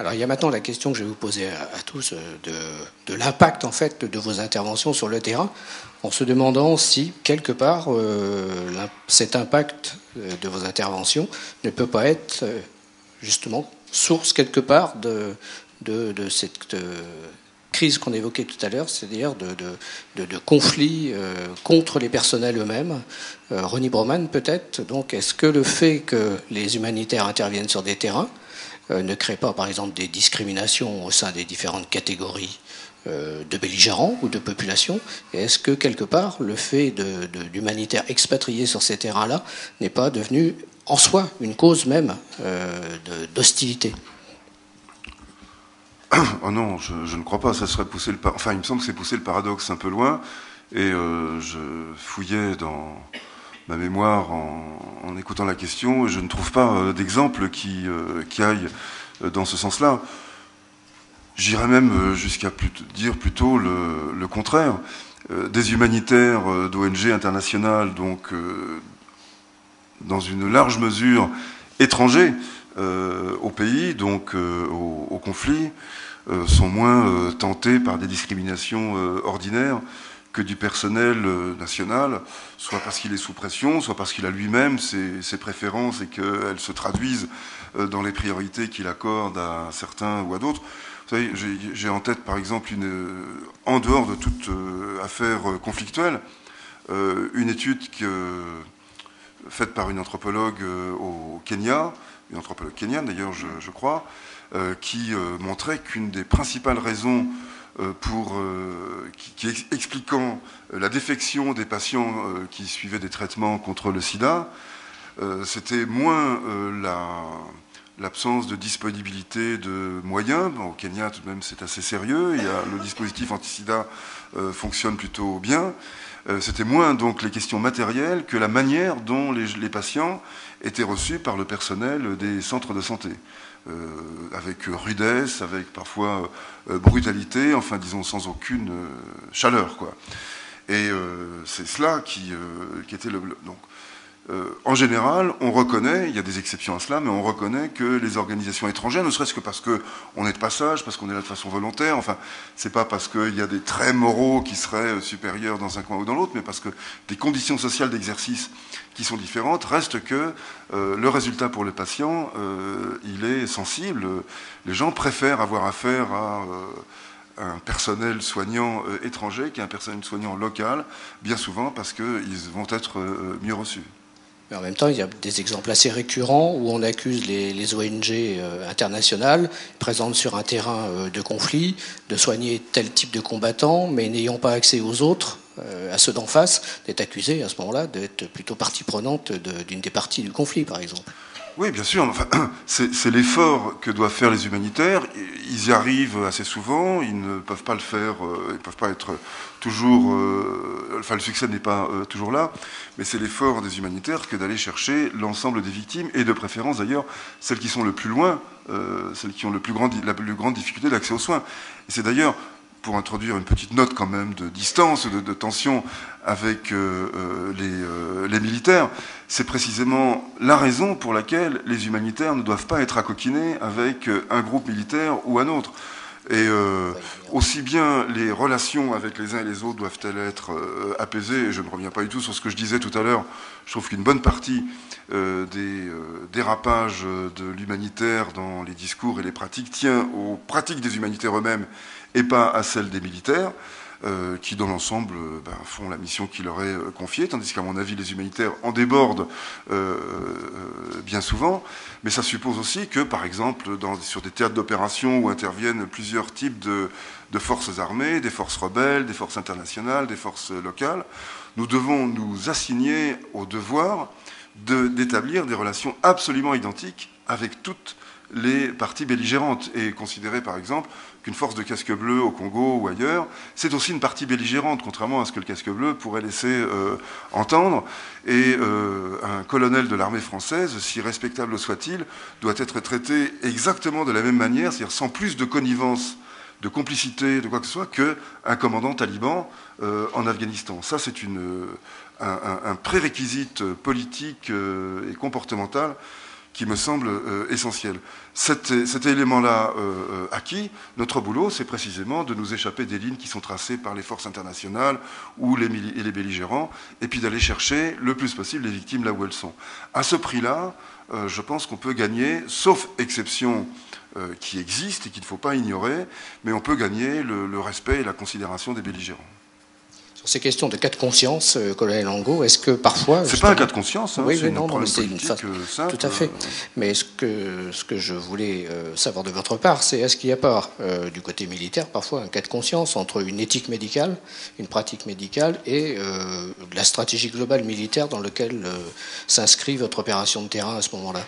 Alors il y a maintenant la question que je vais vous poser à tous de l'impact en fait de vos interventions sur le terrain, en se demandant si quelque part cet impact de vos interventions ne peut pas être justement source quelque part de cette crise qu'on évoquait tout à l'heure, c'est-à-dire de conflits contre les personnels eux-mêmes. Ronnie Broman peut-être. Donc est-ce que le fait que les humanitaires interviennent sur des terrains ne crée pas, par exemple, des discriminations au sein des différentes catégories de belligérants ou de populations? Et est-ce que, quelque part, le fait d'humanitaires expatriés sur ces terrains-là n'est pas devenu, en soi, une cause même d'hostilité? Oh non, je ne crois pas. Ça serait pousser enfin, il me semble que c'est pousser le paradoxe un peu loin. Et je fouillais dans ma mémoire en écoutant la question, et je ne trouve pas d'exemple qui aille dans ce sens-là. J'irais même jusqu'à dire plutôt le contraire. Des humanitaires d'ONG internationales, donc dans une large mesure étrangers au pays, donc au conflit, sont moins tentés par des discriminations ordinaires que du personnel national, soit parce qu'il est sous pression, soit parce qu'il a lui-même ses préférences et qu'elles se traduisent dans les priorités qu'il accorde à certains ou à d'autres. Vous savez, j'ai en tête, par exemple, en dehors de toute affaire conflictuelle, une étude faite par une anthropologue au Kenya, une anthropologue kenyane d'ailleurs, je crois, qui montrait qu'une des principales raisons expliquant la défection des patients qui suivaient des traitements contre le sida, c'était moins l'absence de disponibilité de moyens. Bon, au Kenya, tout de même, c'est assez sérieux. Le dispositif anti-sida fonctionne plutôt bien. C'était moins donc les questions matérielles que la manière dont les patients étaient reçus par le personnel des centres de santé. Avec rudesse, avec parfois brutalité, enfin disons sans aucune chaleur, quoi. Et c'est cela qui était donc. En général, on reconnaît, il y a des exceptions à cela, mais on reconnaît que les organisations étrangères, ne serait-ce que parce qu'on est de passage, parce qu'on est là de façon volontaire, enfin, c'est pas parce qu'il y a des traits moraux qui seraient supérieurs dans un coin ou dans l'autre, mais parce que des conditions sociales d'exercice qui sont différentes, reste que le résultat pour le patient, il est sensible. Les gens préfèrent avoir affaire à un personnel soignant étranger qu'à un personnel soignant local, bien souvent parce qu'ils vont être mieux reçus. Mais en même temps, il y a des exemples assez récurrents où on accuse les ONG internationales présentes sur un terrain de conflit de soigner tel type de combattants, mais n'ayant pas accès aux autres, à ceux d'en face, d'être accusés à ce moment-là d'être plutôt partie prenante d'une des parties du conflit, par exemple. Oui, bien sûr. Enfin, c'est l'effort que doivent faire les humanitaires. Ils y arrivent assez souvent. Ils ne peuvent pas le faire. Ils ne peuvent pas être toujours. Enfin, le succès n'est pas toujours là. Mais c'est l'effort des humanitaires que d'aller chercher l'ensemble des victimes et de préférence d'ailleurs celles qui sont le plus loin, celles qui ont la plus grande difficulté d'accès aux soins. Et c'est d'ailleurs, pour introduire une petite note quand même de distance, de tension avec les militaires, c'est précisément la raison pour laquelle les humanitaires ne doivent pas être accoquinés avec un groupe militaire ou un autre. Et aussi bien les relations avec les uns et les autres doivent-elles être apaisées, et je ne reviens pas du tout sur ce que je disais tout à l'heure, je trouve qu'une bonne partie des dérapages de l'humanitaire dans les discours et les pratiques tient aux pratiques des humanitaires eux-mêmes et pas à celles des militaires, qui dans l'ensemble font la mission qui leur est confiée, tandis qu'à mon avis les humanitaires en débordent bien souvent. Mais ça suppose aussi que, par exemple, sur des théâtres d'opération où interviennent plusieurs types de forces armées, des forces rebelles, des forces internationales, des forces locales, nous devons nous assigner au devoir d'établir des relations absolument identiques avec toutes les parties belligérantes, et considérer par exemple qu'une force de casque bleu au Congo ou ailleurs, c'est aussi une partie belligérante, contrairement à ce que le casque bleu pourrait laisser entendre. Et un colonel de l'armée française, si respectable soit-il, doit être traité exactement de la même manière, c'est-à-dire sans plus de connivence, de complicité, de quoi que ce soit, qu'un commandant taliban en Afghanistan. Ça, c'est un prérequisite politique et comportemental qui me semble essentiel. Cet élément-là acquis, notre boulot, c'est précisément de nous échapper des lignes qui sont tracées par les forces internationales ou les belligérants, et puis d'aller chercher le plus possible les victimes là où elles sont. À ce prix-là, je pense qu'on peut gagner, sauf exception qui existe et qu'il ne faut pas ignorer, mais on peut gagner le respect et la considération des belligérants. Sur ces questions de cas de conscience, colonel Angot, est-ce que parfois... C'est pas un cas de conscience, oui, c'est non, une c'est politique simple. Tout à fait. Mais ce que je voulais savoir de votre part, c'est est-ce qu'il n'y a pas, du côté militaire, parfois un cas de conscience entre une éthique médicale, une pratique médicale et la stratégie globale militaire dans laquelle s'inscrit votre opération de terrain à ce moment-là?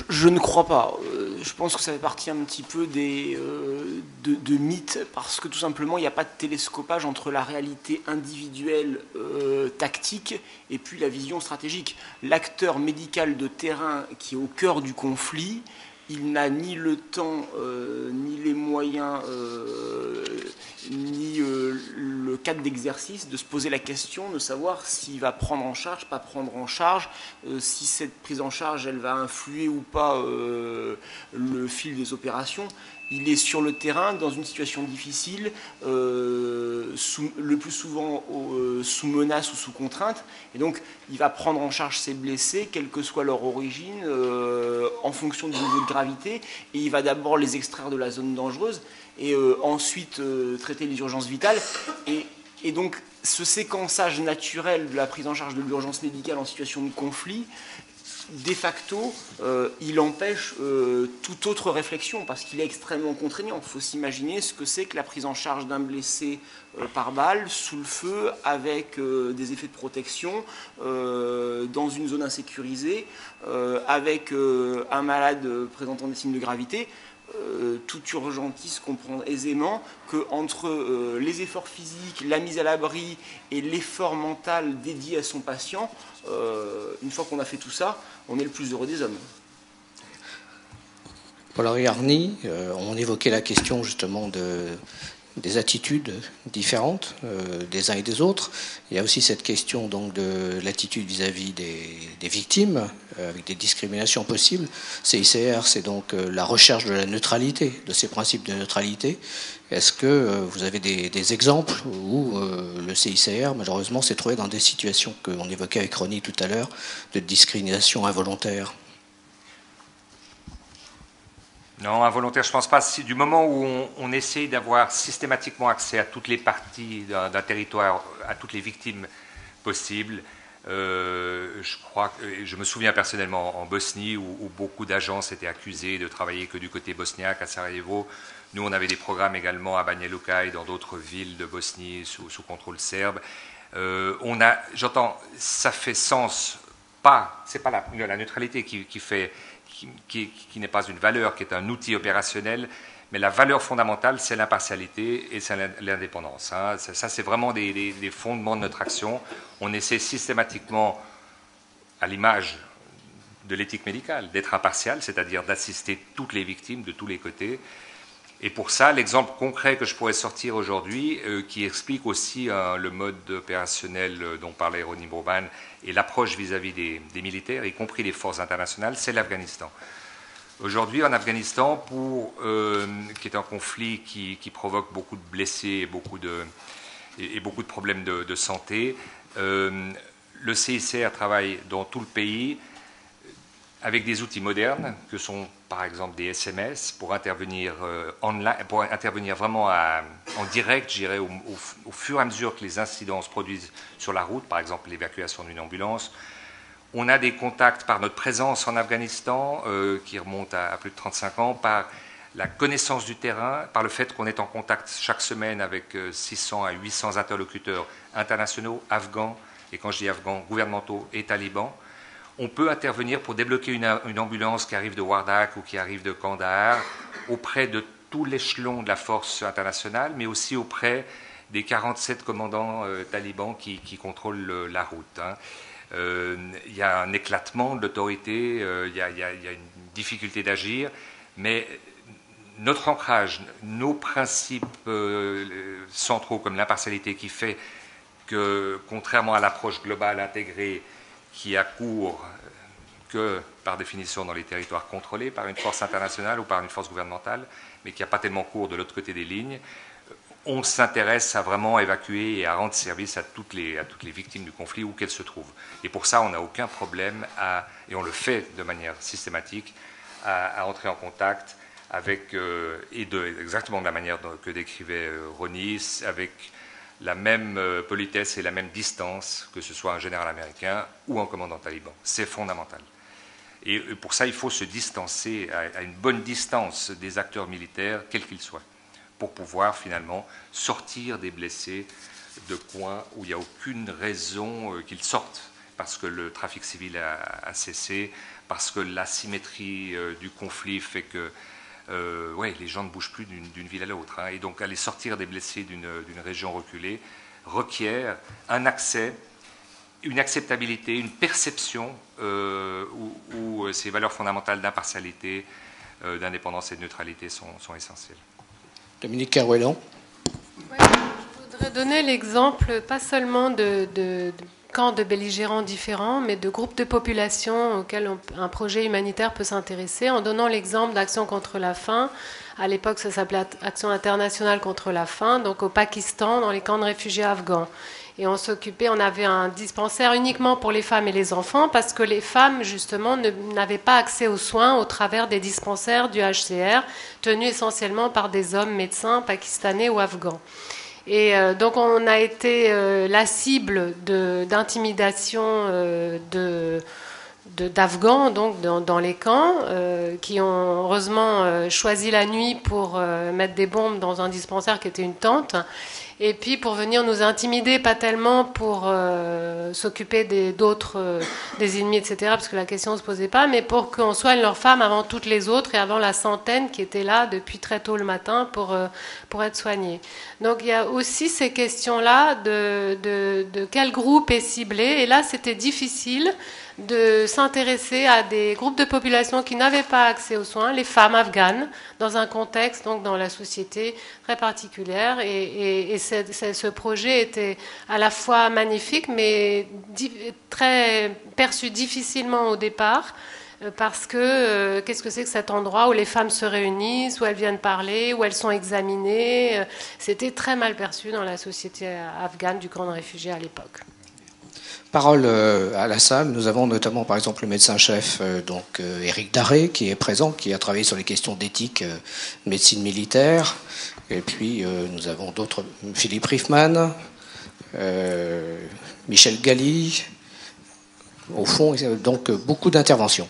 Je ne crois pas. Je pense que ça fait partie un petit peu de mythes, parce que tout simplement, il n'y a pas de télescopage entre la réalité individuelle tactique et puis la vision stratégique. L'acteur médical de terrain qui est au cœur du conflit, il n'a ni le temps, ni les moyens, ni le cadre d'exercice de se poser la question de savoir s'il va prendre en charge, pas prendre en charge, si cette prise en charge, elle va influer ou pas le fil des opérations. Il est sur le terrain, dans une situation difficile, le plus souvent sous menace ou sous contrainte. Et donc, il va prendre en charge ses blessés, quelle que soit leur origine, en fonction du niveau de gravité. Et il va d'abord les extraire de la zone dangereuse et ensuite traiter les urgences vitales. Et donc, ce séquençage naturel de la prise en charge de l'urgence médicale en situation de conflit, de facto, il empêche toute autre réflexion, parce qu'il est extrêmement contraignant. Il faut s'imaginer ce que c'est que la prise en charge d'un blessé par balle, sous le feu, avec des effets de protection, dans une zone insécurisée, avec un malade présentant des signes de gravité. Tout urgentiste comprend aisément qu'entre les efforts physiques, la mise à l'abri et l'effort mental dédié à son patient, une fois qu'on a fait tout ça, on est le plus heureux des hommes. Paul-Henri Arny, on évoquait la question justement des attitudes différentes des uns et des autres. Il y a aussi cette question donc de l'attitude vis-à-vis des victimes, avec des discriminations possibles. CICR, c'est donc la recherche de la neutralité, de ces principes de neutralité. Est-ce que vous avez des exemples où le CICR, malheureusement, s'est trouvé dans des situations qu'on évoquait avec Ronnie tout à l'heure, de discrimination involontaire? Non, involontaire, je ne pense pas. Du moment où on essaye d'avoir systématiquement accès à toutes les parties d'un territoire, à toutes les victimes possibles, je me souviens personnellement en Bosnie où beaucoup d'agences étaient accusées de travailler que du côté bosniaque à Sarajevo. Nous, on avait des programmes également à Banja Luka et dans d'autres villes de Bosnie sous contrôle serbe. J'entends, ça fait sens. C'est pas la neutralité qui n'est pas une valeur, qui est un outil opérationnel, mais la valeur fondamentale, c'est l'impartialité et c'est l'indépendance. Hein. Ça, c'est vraiment des fondements de notre action. On essaie systématiquement, à l'image de l'éthique médicale, d'être impartial, c'est-à-dire d'assister toutes les victimes de tous les côtés. Et pour ça, l'exemple concret que je pourrais sortir aujourd'hui, qui explique aussi le mode opérationnel dont parlait Ronnie Bourban et l'approche vis-à-vis des militaires, y compris les forces internationales, c'est l'Afghanistan. Aujourd'hui, en Afghanistan, qui est un conflit qui provoque beaucoup de blessés et beaucoup de problèmes de santé, le CICR travaille dans tout le pays avec des outils modernes que sont par exemple des SMS pour intervenir online, pour intervenir vraiment en direct, je dirais, au fur et à mesure que les incidents se produisent sur la route, par exemple l'évacuation d'une ambulance. On a des contacts par notre présence en Afghanistan qui remonte à plus de 35 ans, par la connaissance du terrain, par le fait qu'on est en contact chaque semaine avec 600 à 800 interlocuteurs internationaux, afghans, et quand je dis afghans, gouvernementaux et talibans. On peut intervenir pour débloquer une ambulance qui arrive de Wardak ou qui arrive de Kandahar auprès de tout l'échelon de la force internationale, mais aussi auprès des 47 commandants talibans qui contrôlent la route. Hein. Il y a un éclatement de l'autorité, il y a une difficulté d'agir, mais notre ancrage, nos principes centraux comme l'impartialité qui fait que, contrairement à l'approche globale intégrée qui accourt que, par définition, dans les territoires contrôlés par une force internationale ou par une force gouvernementale, mais qui n'a pas tellement cours de l'autre côté des lignes. On s'intéresse à vraiment évacuer et à rendre service à toutes les victimes du conflit où qu'elles se trouvent. Et pour ça, on n'a aucun problème, et on le fait de manière systématique, à entrer en contact avec, exactement de la manière que décrivait Ronnie, avec la même politesse et la même distance, que ce soit un général américain ou un commandant taliban. C'est fondamental. Et pour ça, il faut se distancer à une bonne distance des acteurs militaires, quels qu'ils soient, pour pouvoir finalement sortir des blessés de coins où il n'y a aucune raison qu'ils sortent, parce que le trafic civil a cessé, parce que l'asymétrie du conflit fait que les gens ne bougent plus d'une ville à l'autre. Et donc aller sortir des blessés d'une région reculée requiert un accès, une acceptabilité, une perception où ces valeurs fondamentales d'impartialité, d'indépendance et de neutralité sont essentielles. Dominique Kerlouan. Ouais, je voudrais donner l'exemple pas seulement de camps de belligérants différents, mais de groupes de population auxquels un projet humanitaire peut s'intéresser, en donnant l'exemple d'Action contre la faim. À l'époque, ça s'appelait Action internationale contre la faim, donc au Pakistan, dans les camps de réfugiés afghans. Et on avait un dispensaire uniquement pour les femmes et les enfants, parce que les femmes, justement, n'avaient pas accès aux soins au travers des dispensaires du HCR, tenus essentiellement par des hommes médecins pakistanais ou afghans. Et donc on a été la cible d'intimidation d'Afghans donc dans les camps qui ont heureusement choisi la nuit pour mettre des bombes dans un dispensaire qui était une tente, et puis pour venir nous intimider, pas tellement pour s'occuper des ennemis, etc., parce que la question ne se posait pas, mais pour qu'on soigne leurs femmes avant toutes les autres et avant la centaine qui était là depuis très tôt le matin pour être soignée. Donc il y a aussi ces questions-là de quel groupe est ciblé, et là c'était difficile de s'intéresser à des groupes de population qui n'avaient pas accès aux soins, les femmes afghanes, dans un contexte, donc dans la société très particulière. Et ce projet était à la fois magnifique, mais très perçu difficilement au départ, parce que qu'est-ce que c'est que cet endroit où les femmes se réunissent, où elles viennent parler, où elles sont examinées. C'était très mal perçu dans la société afghane du camp de réfugiés à l'époque. Parole à la salle. Nous avons notamment, par exemple, le médecin-chef, Éric Darré, qui est présent, qui a travaillé sur les questions d'éthique, médecine militaire. Et puis, nous avons d'autres, Philippe Riffman, Michel Galli. Au fond, donc, beaucoup d'interventions.